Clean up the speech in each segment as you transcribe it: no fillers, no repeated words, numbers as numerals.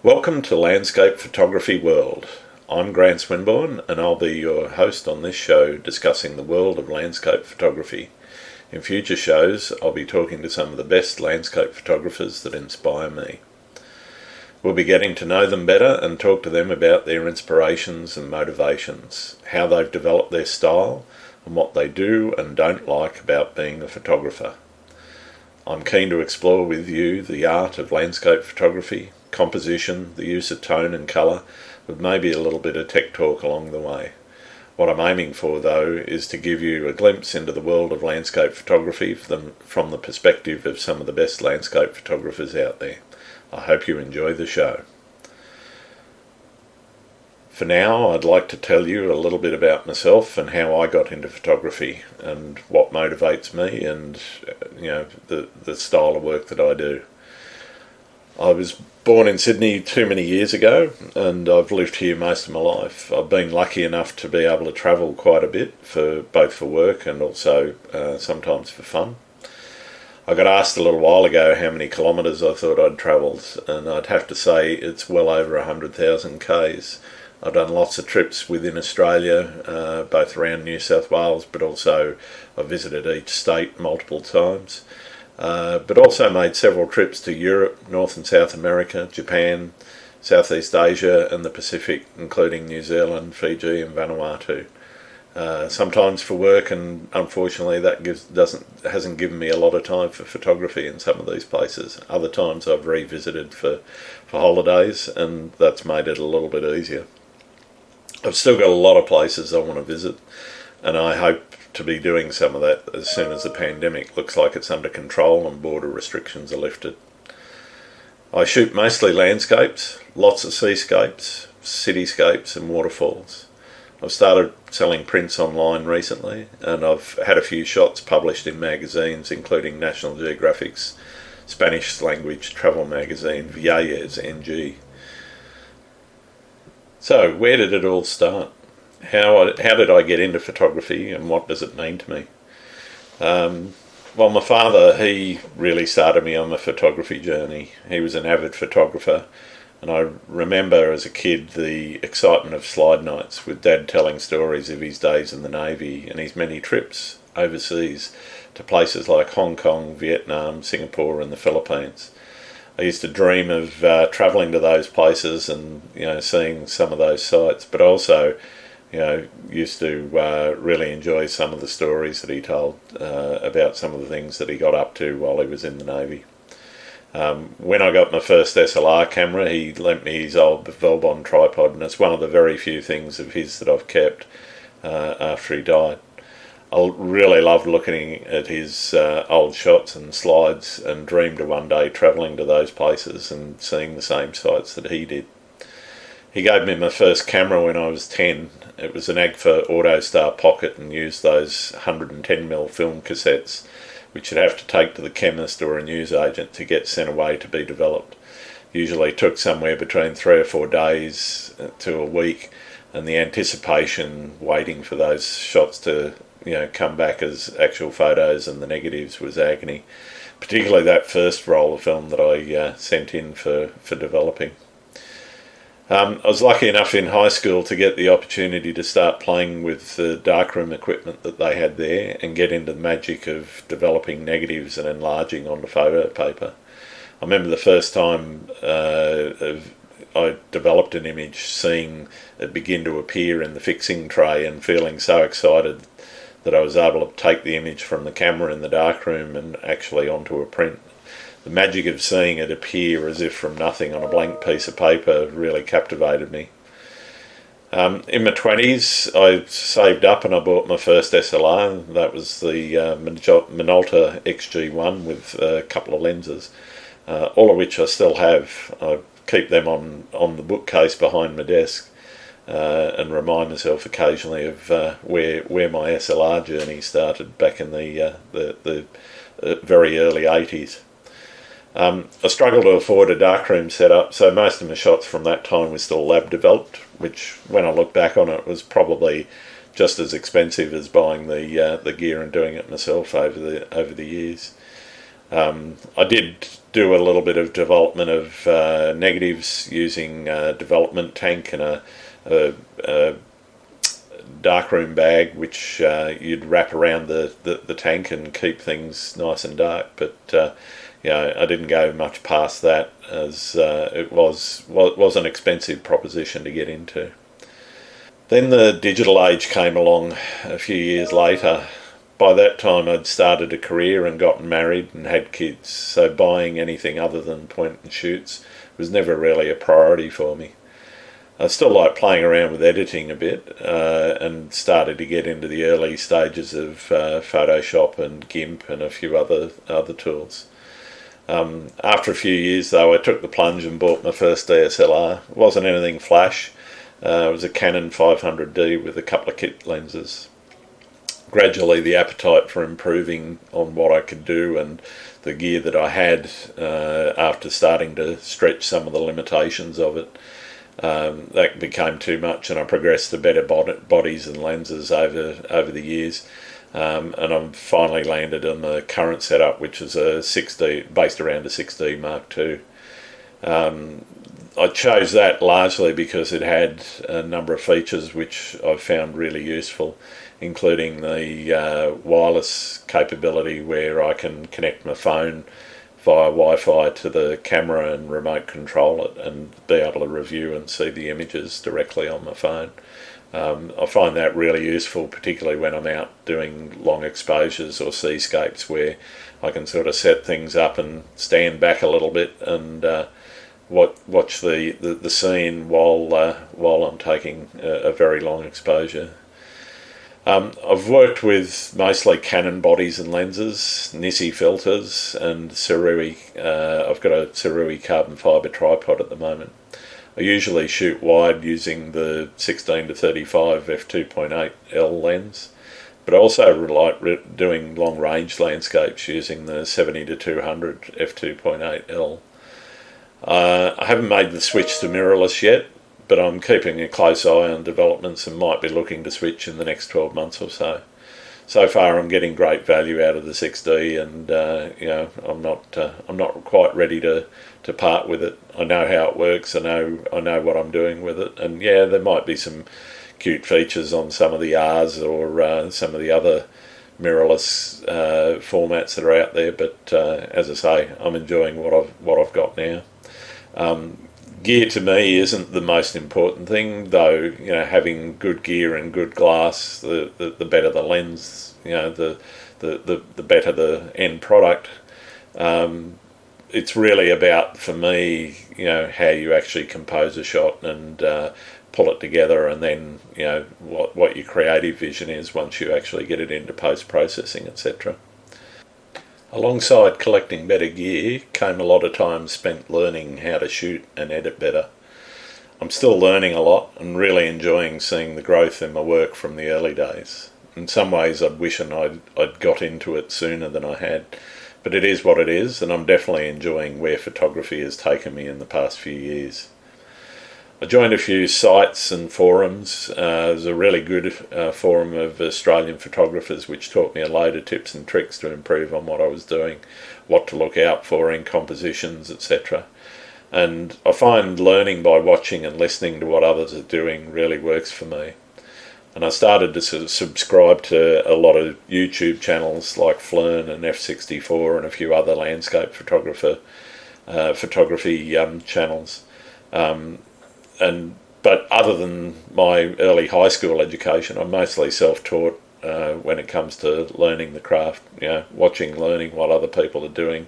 Welcome to Landscape Photography World. I'm Grant Swinbourne and I'll be your host on this show discussing the world of landscape photography. In future shows I'll be talking to some of the best landscape photographers that inspire me. We'll be getting to know them better and talk to them about their inspirations and motivations, how they've developed their style and what they do and don't like about being a photographer. I'm keen to explore with you the art of landscape photography, composition, the use of tone and colour, with maybe a little bit of tech talk along the way. What I'm aiming for, though, is to give you a glimpse into the world of landscape photography from the perspective of some of the best landscape photographers out there. I hope you enjoy the show. For now, I'd like to tell you a little bit about myself and how I got into photography and what motivates me and the style of work that I do. I was born in Sydney too many years ago and I've lived here most of my life. I've been lucky enough to be able to travel quite a bit, both for work and also sometimes for fun. I got asked a little while ago how many kilometres I thought I'd travelled, and I'd have to say it's well over 100,000 k's. I've done lots of trips within Australia, both around New South Wales, but also I've visited each state multiple times. But also made several trips to Europe, North and South America, Japan, Southeast Asia and the Pacific, including New Zealand, Fiji and Vanuatu. Sometimes for work, and unfortunately that hasn't given me a lot of time for photography in some of these places. Other times I've revisited for holidays and that's made it a little bit easier. I've still got a lot of places I want to visit, and I hope to be doing some of that as soon as the pandemic looks like it's under control and border restrictions are lifted. I shoot mostly landscapes, lots of seascapes, cityscapes and waterfalls. I've started selling prints online recently and I've had a few shots published in magazines including National Geographic's Spanish language travel magazine Viajes NG. So where did it all start? How did I get into photography and what does it mean to me? Well, my father, he really started me on the photography journey. He was an avid photographer, and I remember as a kid the excitement of slide nights with Dad telling stories of his days in the Navy and his many trips overseas to places like Hong Kong, Vietnam, Singapore and the Philippines. I used to dream of travelling to those places and seeing some of those sites, but also used to really enjoy some of the stories that he told about some of the things that he got up to while he was in the Navy. When I got my first SLR camera, he lent me his old Velbon tripod, and it's one of the very few things of his that I've kept after he died. I really loved looking at his old shots and slides and dreamed of one day travelling to those places and seeing the same sights that he did. He gave me my first camera when I was 10. It was an Agfa AutoStar Pocket and used those 110mm film cassettes, which you'd have to take to the chemist or a newsagent to get sent away to be developed. Usually took somewhere between 3 or 4 days to a week, and the anticipation waiting for those shots to come back as actual photos and the negatives was agony, particularly that first roll of film that I sent in for developing. I was lucky enough in high school to get the opportunity to start playing with the darkroom equipment that they had there and get into the magic of developing negatives and enlarging onto photo paper. I remember the first time I developed an image, seeing it begin to appear in the fixing tray and feeling so excited that I was able to take the image from the camera in the darkroom and actually onto a print. The magic of seeing it appear as if from nothing on a blank piece of paper really captivated me. In my 20s, I saved up and I bought my first SLR. That was the Minolta XG1 with a couple of lenses, all of which I still have. I keep them on the bookcase behind my desk and remind myself occasionally of where my SLR journey started back in the very early 80s. I struggled to afford a darkroom setup, so most of my shots from that time were still lab developed, which when I look back on it was probably just as expensive as buying the gear and doing it myself over the years. I did do a little bit of development of negatives using a development tank and a darkroom bag, which you'd wrap around the tank and keep things nice and dark. But I didn't go much past that, as it was an expensive proposition to get into. Then the digital age came along a few years later. By that time I'd started a career and gotten married and had kids, so buying anything other than point and shoots was never really a priority for me. I still like playing around with editing a bit, and started to get into the early stages of Photoshop and GIMP and a few other tools. After a few years though, I took the plunge and bought my first DSLR. It wasn't anything flash. It was a Canon 500D with a couple of kit lenses. Gradually the appetite for improving on what I could do and the gear that I had, after starting to stretch some of the limitations of it, that became too much, and I progressed to better bodies and lenses over the years, and I've finally landed on the current setup, which is a 6D, based around a 6D Mark II. I chose that largely because it had a number of features which I've found really useful, including the wireless capability, where I can connect my phone via Wi-Fi to the camera and remote control it and be able to review and see the images directly on my phone. I find that really useful, particularly when I'm out doing long exposures or seascapes, where I can sort of set things up and stand back a little bit and watch the scene while I'm taking a very long exposure. I've worked with mostly Canon bodies and lenses, Nissi filters, and Surui. I've got a Surui carbon fibre tripod at the moment. I usually shoot wide using the 16 to 35 f2.8L lens, but I also like doing long range landscapes using the 70 to 200 f2.8L. I haven't made the switch to mirrorless yet, but I'm keeping a close eye on developments and might be looking to switch in the next 12 months or so. So far I'm getting great value out of the 6D, and I'm not quite ready to part with it. I know how it works, I know what I'm doing with it, and yeah, there might be some cute features on some of the R's or some of the other mirrorless formats that are out there, but as I say, I'm enjoying what I've got now. Gear to me isn't the most important thing, though. Having good gear and good glass, the better the lens, the better the end product. It's really about, for me, how you actually compose a shot and pull it together, and then what your creative vision is once you actually get it into post-processing, etc. Alongside collecting better gear came a lot of time spent learning how to shoot and edit better. I'm still learning a lot and really enjoying seeing the growth in my work from the early days. In some ways I'd wish I'd got into it sooner than I had, but it is what it is, and I'm definitely enjoying where photography has taken me in the past few years. I joined a few sites and forums. There's a really good forum of Australian photographers which taught me a load of tips and tricks to improve on what I was doing, what to look out for in compositions, etc. And I find learning by watching and listening to what others are doing really works for me. And I started to sort of subscribe to a lot of YouTube channels like Flern and F64 and a few other landscape photography channels. But other than my early high school education, I'm mostly self-taught when it comes to learning the craft. Learning what other people are doing,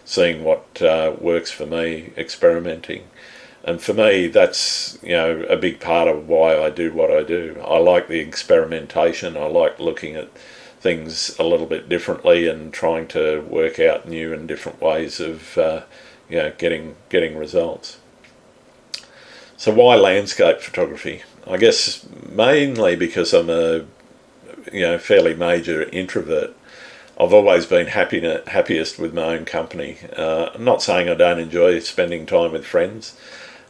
seeing what works for me, experimenting. And for me, that's a big part of why I do what I do. I like the experimentation. I like looking at things a little bit differently and trying to work out new and different ways of getting results. So why landscape photography? I guess mainly because I'm a fairly major introvert. I've always been happiest with my own company. I'm not saying I don't enjoy spending time with friends,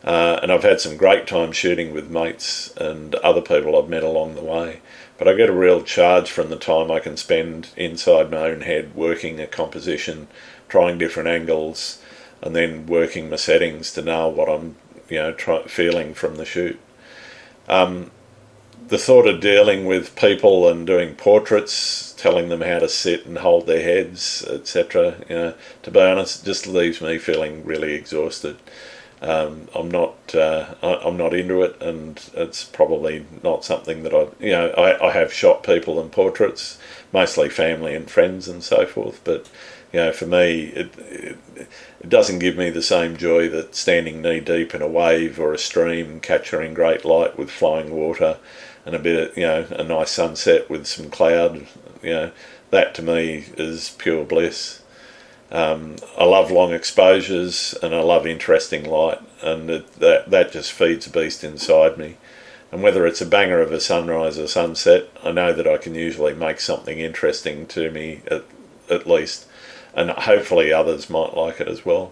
and I've had some great time shooting with mates and other people I've met along the way, but I get a real charge from the time I can spend inside my own head working a composition, trying different angles, and then working my settings to nail what I'm feeling from the shoot. The thought of dealing with people and doing portraits, telling them how to sit and hold their heads, etc., to be honest, just leaves me feeling really exhausted. I'm not into it, and it's probably not something that I have shot people in portraits, mostly family and friends and so forth, but for me it doesn't give me the same joy that standing knee deep in a wave or a stream, capturing great light with flowing water and a bit of, a nice sunset with some cloud. That to me is pure bliss. I love long exposures and I love interesting light, and that just feeds a beast inside me. And whether it's a banger of a sunrise or sunset, I know that I can usually make something interesting to me at least, and hopefully others might like it as well.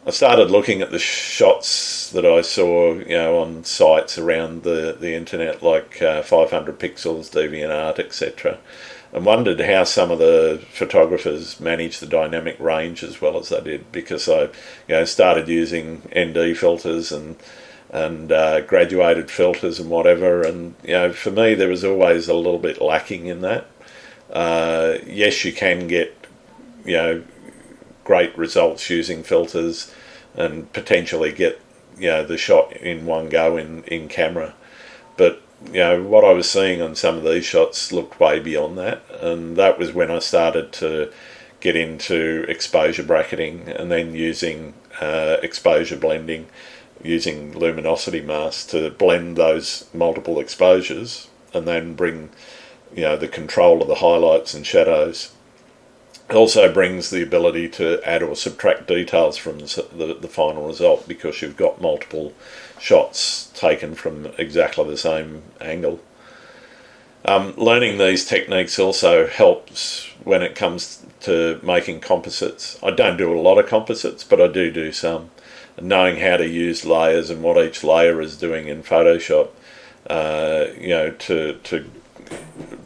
I started looking at the shots that I saw, on sites around the internet, like 500 pixels, DeviantArt, etc., and wondered how some of the photographers managed the dynamic range as well as they did, because I, started using ND filters and graduated filters and whatever, and for me there was always a little bit lacking in that. Yes, you can get great results using filters and potentially get the shot in one go in camera, but what I was seeing on some of these shots looked way beyond that, and that was when I started to get into exposure bracketing and then using exposure blending, using luminosity masks to blend those multiple exposures and then bring the control of the highlights and shadows. It also brings the ability to add or subtract details from the final result, because you've got multiple shots taken from exactly the same angle. Learning these techniques also helps when it comes to making composites. I don't do a lot of composites, but I do some. And knowing how to use layers and what each layer is doing in Photoshop, to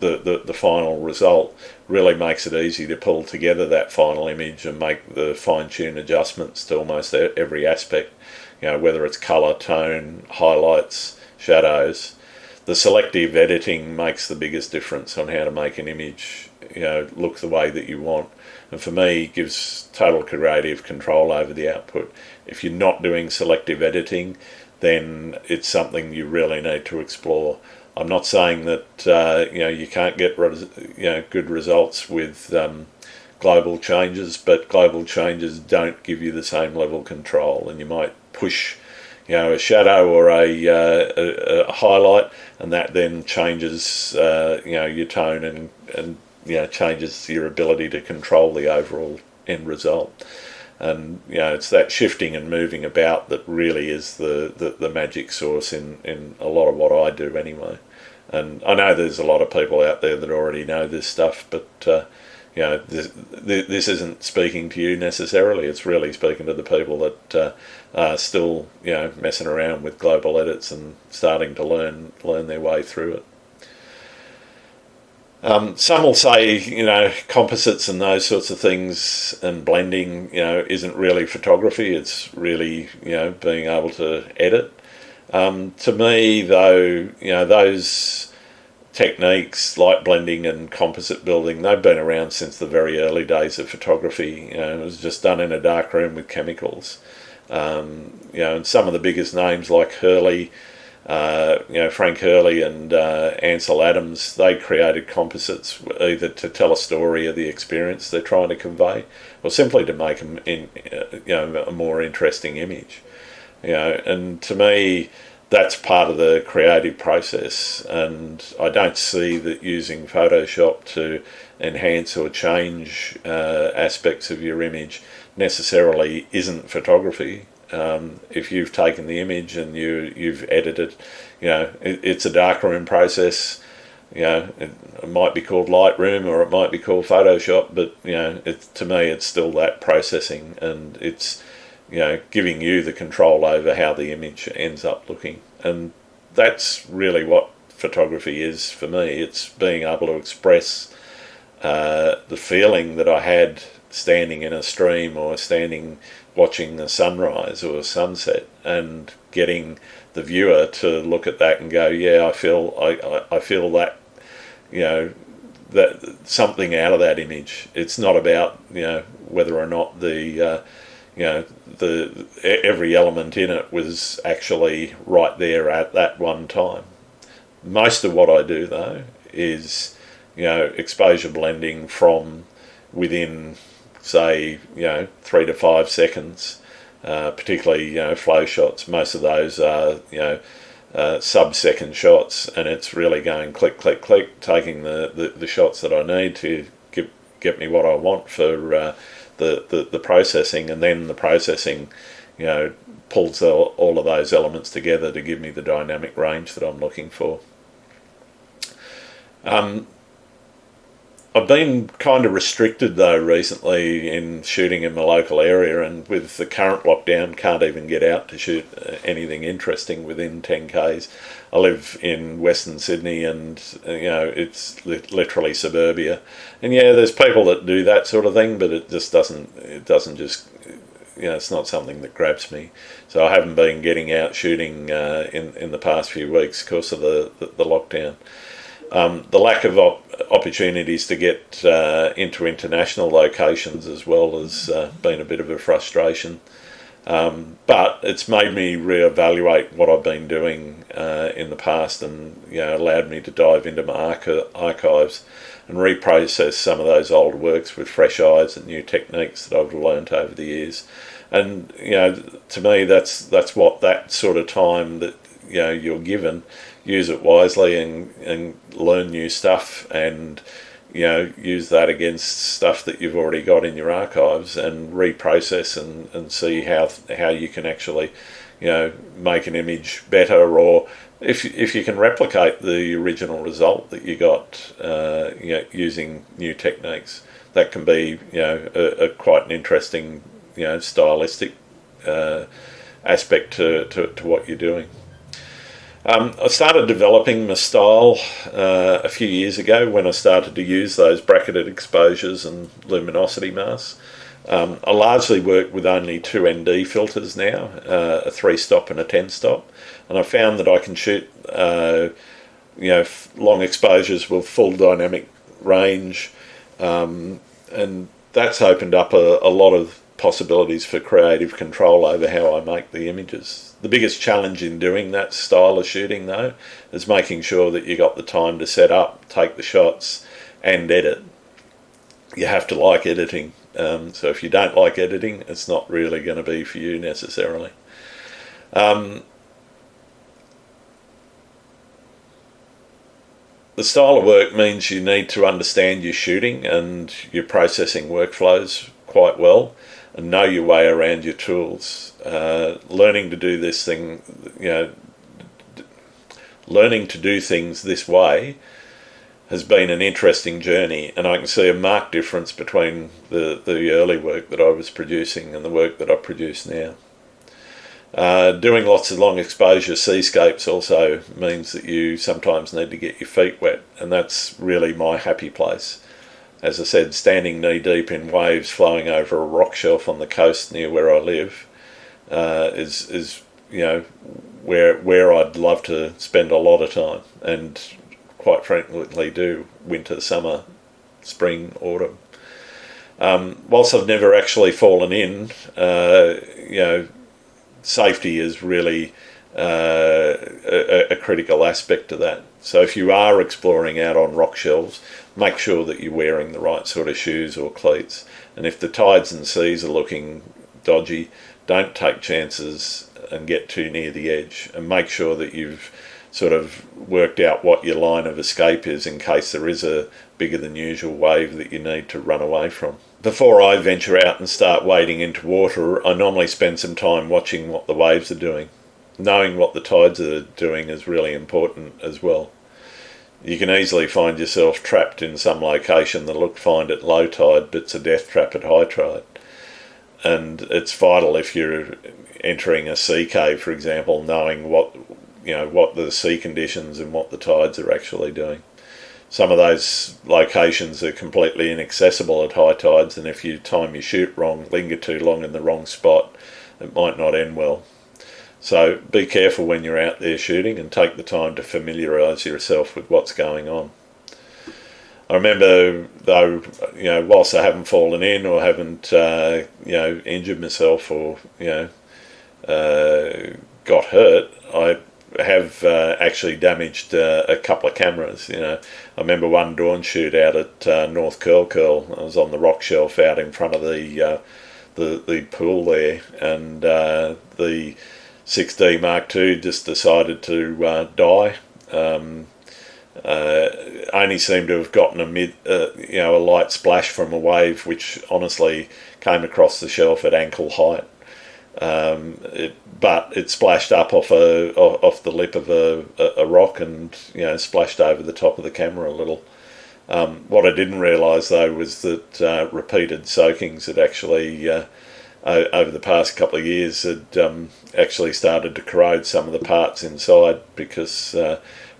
the final result really makes it easy to pull together that final image and make the fine-tune adjustments to almost every aspect, whether it's colour, tone, highlights, shadows. The selective editing makes the biggest difference on how to make an image look the way that you want, and for me gives total creative control over the output. If you're not doing selective editing, then it's something you really need to explore. I'm not saying that you can't get good results with global changes, but global changes don't give you the same level of control, and you might push a shadow or a highlight, and that then changes your tone and changes your ability to control the overall end result. And it's that shifting and moving about that really is the magic source in a lot of what I do anyway. And I know there's a lot of people out there that already know this stuff, but this isn't speaking to you necessarily. It's really speaking to the people that are still messing around with global edits and starting to learn their way through it. Some will say, composites and those sorts of things and blending, isn't really photography. It's really, being able to edit. To me, though, those techniques like blending and composite building, they've been around since the very early days of photography. It was just done in a dark room with chemicals. And some of the biggest names like Hurley, Frank Hurley and Ansel Adams, they created composites either to tell a story of the experience they're trying to convey, or simply to make them a more interesting image. And to me, that's part of the creative process, and I don't see that using Photoshop to enhance or change aspects of your image necessarily isn't photography. If you've taken the image and you've edited, it's a darkroom process. It might be called Lightroom or it might be called Photoshop, but to me it's still that processing, and it's giving you the control over how the image ends up looking. And that's really what photography is for me. It's being able to express the feeling that I had standing in a stream or standing watching a sunrise or a sunset, and getting the viewer to look at that and go, yeah, I feel that, that something out of that image. It's not about whether or not the every element in it was actually right there at that one time. Most of what I do though is exposure blending from within, say, 3 to 5 seconds, particularly flow shots. Most of those are sub-second shots, and it's really going click, click, click, taking the shots that I need to get me what I want for the processing, and then the processing pulls all of those elements together to give me the dynamic range that I'm looking for. I've been kind of restricted though recently in shooting in my local area, and with the current lockdown can't even get out to shoot anything interesting within 10k's. I live in Western Sydney, and it's literally suburbia, and there's people that do that sort of thing, but it doesn't just it's not something that grabs me. So I haven't been getting out shooting in the past few weeks because of the lockdown. The lack of opportunities to get into international locations as well has been a bit of a frustration. But it's made me reevaluate what I've been doing in the past, and allowed me to dive into my archives and reprocess some of those old works with fresh eyes and new techniques that I've learnt over the years. And to me, that's what that sort of time that you're given. Use it wisely and learn new stuff, and use that against stuff that you've already got in your archives, and reprocess and see how you can actually make an image better, or if you can replicate the original result that you got using new techniques. That can be a quite an interesting stylistic aspect to what you're doing. I started developing my style a few years ago when I started to use those bracketed exposures and luminosity masks. I largely work with only 2 ND filters now, a 3-stop and a 10-stop, and I found that I can shoot long exposures with full dynamic range, and that's opened up a lot of possibilities for creative control over how I make the images. The biggest challenge in doing that style of shooting though is making sure that you got the time to set up, take the shots and edit. You have to like editing, so if you don't like editing, it's not really going to be for you necessarily. The style of work means you need to understand your shooting and your processing workflows quite well, and know your way around your tools. Learning to do this thing, learning to do things this way has been an interesting journey, and I can see a marked difference between the early work that I was producing and the work that I produce now. Doing lots of long exposure seascapes also means that you sometimes need to get your feet wet, and that's really my happy place. As I said, standing knee deep in waves flowing over a rock shelf on the coast near where I live is where I'd love to spend a lot of time, and quite frankly do, winter, summer, spring, autumn. Whilst I've never actually fallen in, safety is really a critical aspect to that. So if you are exploring out on rock shelves, make sure that you're wearing the right sort of shoes or cleats. And if the tides and seas are looking dodgy, don't take chances and get too near the edge, and make sure that you've sort of worked out what your line of escape is in case there is a bigger than usual wave that you need to run away from. Before I venture out and start wading into water, I normally spend some time watching what the waves are doing. Knowing what the tides are doing is really important as well. You can easily find yourself trapped in some location that looked fine at low tide, but it's a death trap at high tide. And it's vital, if you're entering a sea cave, for example, knowing what the sea conditions and what the tides are actually doing. some of those locations are completely inaccessible at high tides, and if you time your shoot wrong, linger too long in the wrong spot, it might not end well. So be careful when you're out there shooting, and take the time to familiarise yourself with what's going on. I remember, though, whilst I haven't fallen in or haven't, injured myself or, got hurt, I have actually damaged a couple of cameras. I remember one dawn shoot out at North Curl. I was on the rock shelf out in front of the pool there, and the 6D Mark II just decided to die. Only seemed to have gotten a light splash from a wave, which honestly came across the shelf at ankle height. But it splashed up off the lip of a rock and splashed over the top of the camera a little. What I didn't realise though was that repeated soakings had actually over the past couple of years had actually started to corrode some of the parts inside, because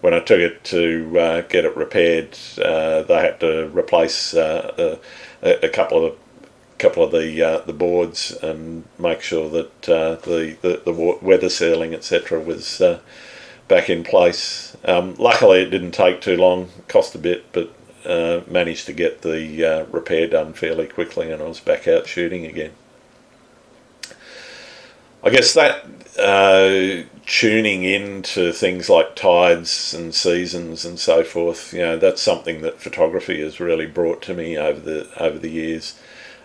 when I took it to get it repaired, they had to replace a couple of the boards and make sure that the weather sealing, etc., was back in place. Luckily, it didn't take too long, cost a bit, but managed to get the repair done fairly quickly, and I was back out shooting again. I guess that tuning into things like tides and seasons and so forth, that's something that photography has really brought to me over the years.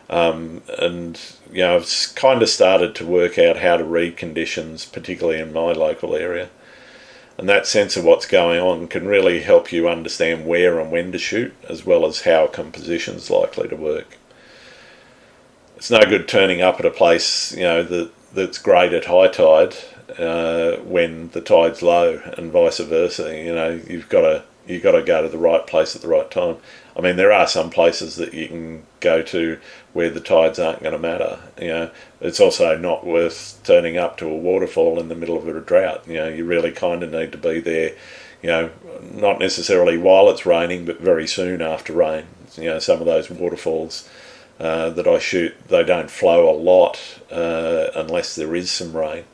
And I've kind of started to work out how to read conditions, particularly in my local area. And that sense of what's going on can really help you understand where and when to shoot, as well as how a composition's likely to work. It's no good turning up at a place, that's great at high tide when the tide's low, and vice versa. You've got to go to the right place at the right time. I mean, there are some places that you can go to where the tides aren't going to matter. It's also not worth turning up to a waterfall in the middle of a drought. You really kind of need to be there, not necessarily while it's raining, but very soon after rain. Some of those waterfalls that I shoot, they don't flow a lot unless there is some rain.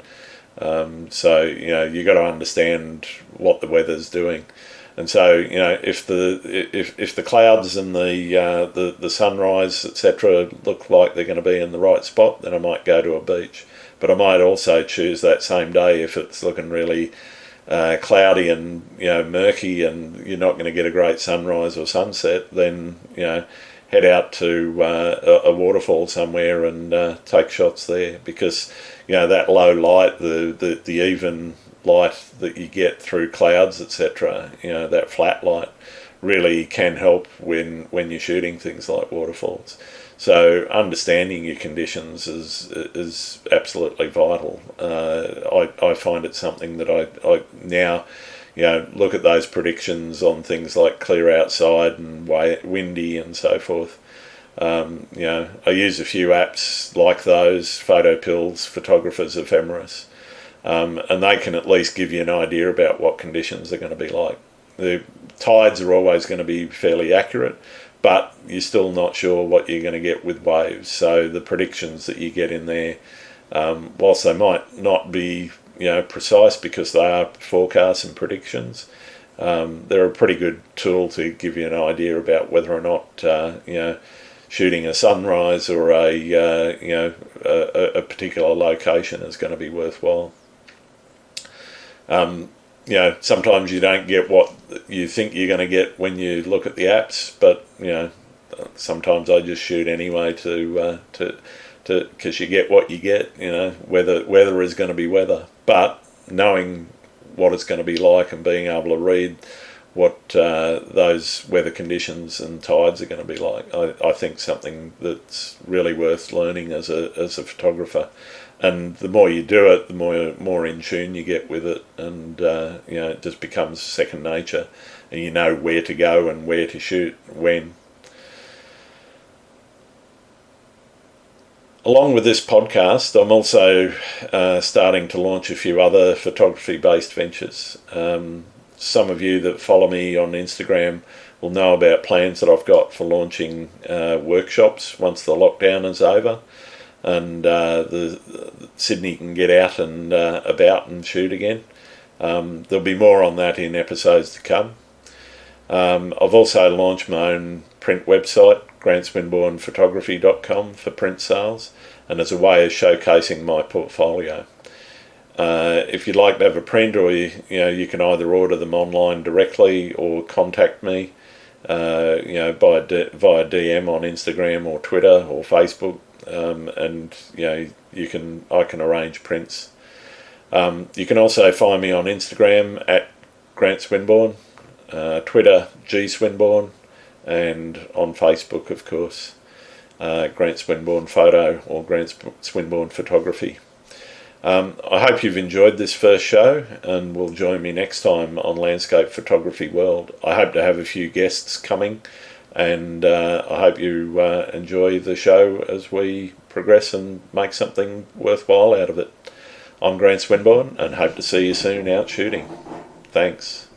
So you got to understand what the weather's doing. And so, if the clouds and the sunrise, etc., look like they're going to be in the right spot, then I might go to a beach. But I might also choose that same day, if it's looking really cloudy and murky, and you're not going to get a great sunrise or sunset, then head out to a waterfall somewhere and take shots there, because that low light, the even light that you get through clouds, etc., that flat light really can help when you're shooting things like waterfalls. So understanding your conditions is absolutely vital. I find it something that I now look at those predictions on things like clear outside and windy and so forth. I use a few apps like those, Photo Pills, Photographer's Ephemeris, and they can at least give you an idea about what conditions are going to be like. The tides are always going to be fairly accurate, but you're still not sure what you're going to get with waves. So the predictions that you get in there, whilst they might not be precise because they are forecasts and predictions, they're a pretty good tool to give you an idea about whether or not shooting a sunrise or a particular location is going to be worthwhile. Sometimes you don't get what you think you're going to get when you look at the apps, but sometimes I just shoot anyway to because you get what you get. Weather is going to be weather, but knowing what it's going to be like and being able to read what those weather conditions and tides are going to be like, I think something that's really worth learning as a photographer. And the more you do it, the more in tune you get with it, and it just becomes second nature, and you know where to go and where to shoot when. Along with this podcast, I'm also starting to launch a few other photography-based ventures. Some of you that follow me on Instagram will know about plans that I've got for launching workshops once the lockdown is over, and Sydney can get out and about and shoot again. There'll be more on that in episodes to come. I've also launched my own print website, grantswinbournephotography.com, for print sales, and as a way of showcasing my portfolio. If you'd like to have a print, or you can either order them online directly or contact me via DM on Instagram or Twitter or Facebook, and I can arrange prints. You can also find me on Instagram at Grant Swinbourne, Twitter G Swinbourne, and on Facebook, of course, Grant Swinbourne Photo or Grant Swinbourne Photography. I hope you've enjoyed this first show and will join me next time on Landscape Photography World. I hope to have a few guests coming, and I hope you enjoy the show as we progress and make something worthwhile out of it. I'm Grant Swinbourne and hope to see you soon out shooting. Thanks.